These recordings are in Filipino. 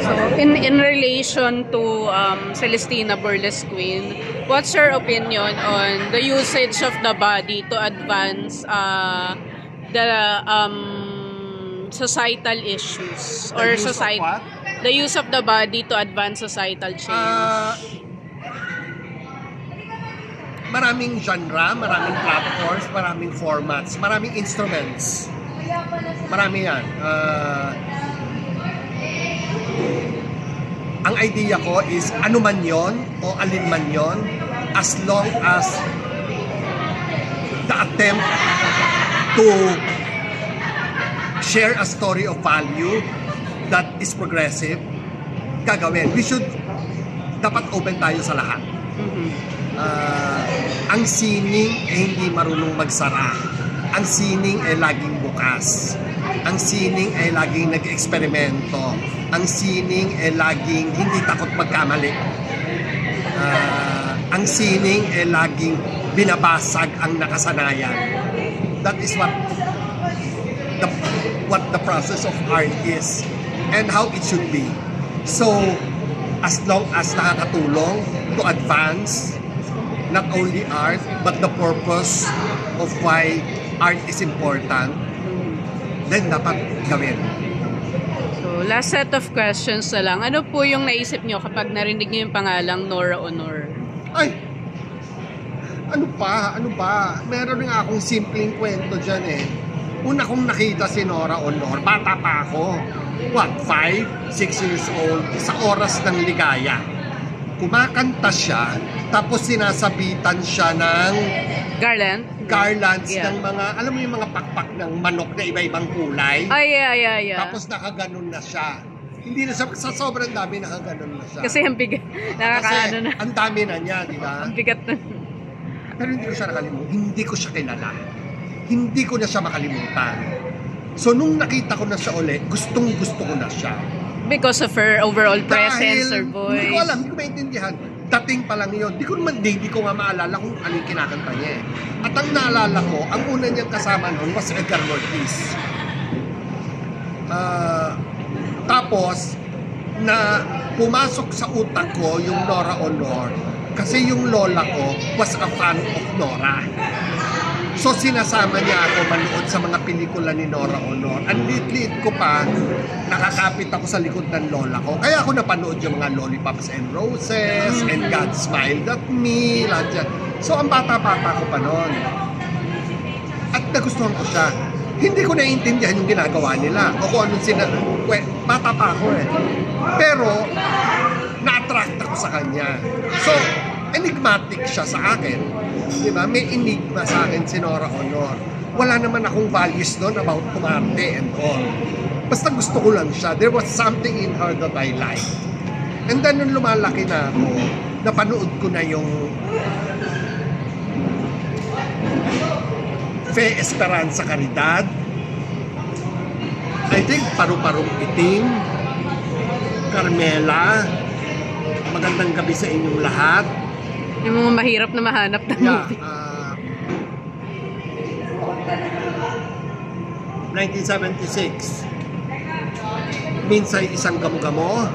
So, in relation to Celestina Burlesque Queen, what's your opinion on the usage of the body to advance the societal issues or the use of the body to advance societal change? Maraming genre, maraming platforms, maraming formats, maraming instruments. Marami yan. Ang idea ko is ano man yon o alin man yon, as long as the attempt to share a story of value that is progressive, gagawin. Dapat open tayo sa lahat. Ang sining hindi marunong magsara. Ang sining ay laging bukas. Ang sining ay laging nag-eksperimento. Ang sining ay laging hindi takot magkamali. Ang sining ay laging binabasag ang nakasanayan. That is what the process of art is and how it should be. So, as long as nakakatulong to advance not only art but the purpose of why art is important, then dapat gawin. So, last set of questions na lang. Ano po yung naisip nyo kapag narinig nyo yung pangalang Nora Aunor? Ay! Ano ba? Meron nga akong simpleng kwento dyan eh. Una kong nakita si Nora Aunor, bata pa ako. 5, 6 years old, sa oras ng ligaya. Kumakanta siya, tapos sinasabitan siya ng garlands ng mga, alam mo yung mga pakpak ng manok na iba-ibang kulay? Ay, yeah. Tapos nakaganon na siya. Hindi na sa sobrang dami nakaganon na siya. Kasi ang bigat, nakakaano na. Ang dami na niya, di ba? Ang bigat na. Pero hindi ko siya nakalimutan. Hindi ko siya kilala. Hindi ko na siya makalimutan. So, nung nakita ko na siya ulit, gustong-gusto ko na siya. Because of her overall presence or voice? Hindi ko alam, hindi ko maintindihan. Dating pa lang yun. Hindi ko nga maalala kung anong kinakanta niya eh. At ang naalala ko, ang una niyang kasama noon was Edgar Ortiz. Tapos, na pumasok sa utak ko yung Nora Aunor. Kasi yung lola ko was a fan of Nora. So sinasama niya ako manood sa mga pelikula ni Nora Aunor. Ang liit-liit ko pa, nakakapit ako sa likod ng lola ko. Kaya ako napanood yung mga Lollipops and Roses and God Smiled at Me, lahat yan. So ang bata-bata ko pa noon. At nagustuhan ko siya. Hindi ko naiintindihan yung ginagawa nila. O kung anong bata pa ako eh. Pero, na-attract ako sa kanya. So, enigmatic siya sa akin. Diba? May enigma sa akin si Nora Aunor. Wala naman akong values doon about kumarte and all. Basta gusto ko lang siya. There was something in her that I liked. And then nung lumalaki na ako, napanood ko na yung Fe Esperanza Caridad. I think Paru-Parong Itim, Carmela, Magandang Gabi sa Inyong Lahat. Yung mga mahirap na mahanap na movie. 1976. Minsan Isang Gamo-Gamo.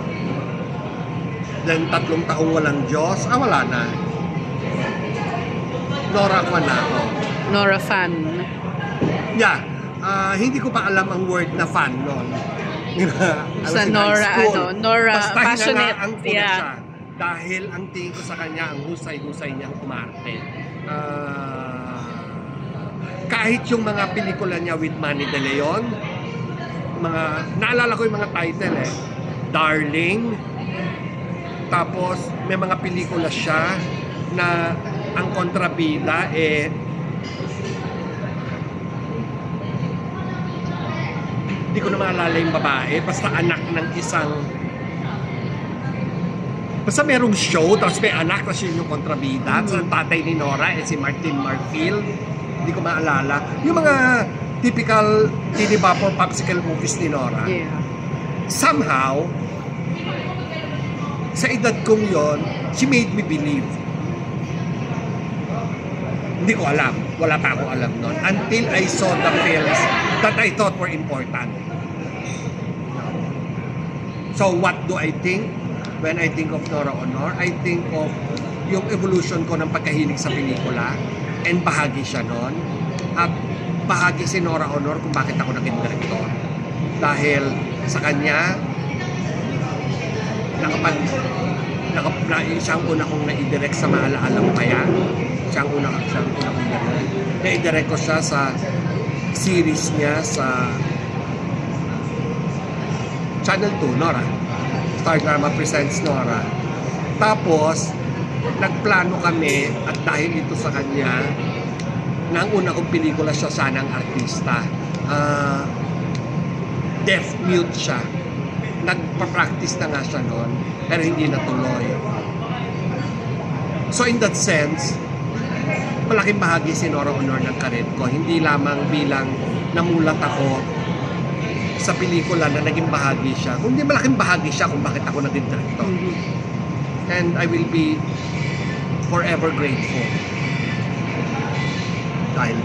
Then 3 Taong Walang Diyos. Wala na. Nora ko na ako. Nora fan. Yeah. Hindi ko pa alam ang word na fan noon. Sa Nora, Nora, basta passionate. Basta siya. Dahil ang tingin ko sa kanya, ang husay-husay niyang umarte. Kahit yung mga pelikula niya with Manny De Leon, naalala ko yung mga title eh. Darling. Tapos may mga pelikula siya na ang kontrabida eh hindi ko na maalala yung babae, basta anak ng isang, basta merong show tapos may anak, tapos yun yung kontrabida. Tapos ang tatay ni Nora si Martin Marfil. Hindi ko maalala yung mga typical Tini Vapor popsicle movies ni Nora. Somehow sa edad kong yon, she made me believe. Hindi ko alam. Wala pa ako alam nun. Until I saw the films that I thought were important. So what do I think when I think of Nora Honor? I think of yung evolution ko ng pagkahilig sa pelikula, and bahagi siya nun. At bahagi si Nora Honor kung bakit ako naging director. Dahil sa kanya, siyang una kong naidirect sa Maalaalang Bayan. Siyang una kong naidirect ko siya sa series niya sa Channel 2, Nora. Star Drama Presents Nora. Tapos, nagplano kami at dahil ito sa kanya, na ang una kong pelikula siya sanang artista. Deaf-mute siya. Nagpa-practice na nga siya noon, pero hindi natuloy. So in that sense, malaking bahagi si Nora Honor ng karir ko. Hindi lamang bilang namulat ako sa pelikula na naging bahagi siya, kundi malaking bahagi siya kung bakit ako naging director. And I will be forever grateful dahil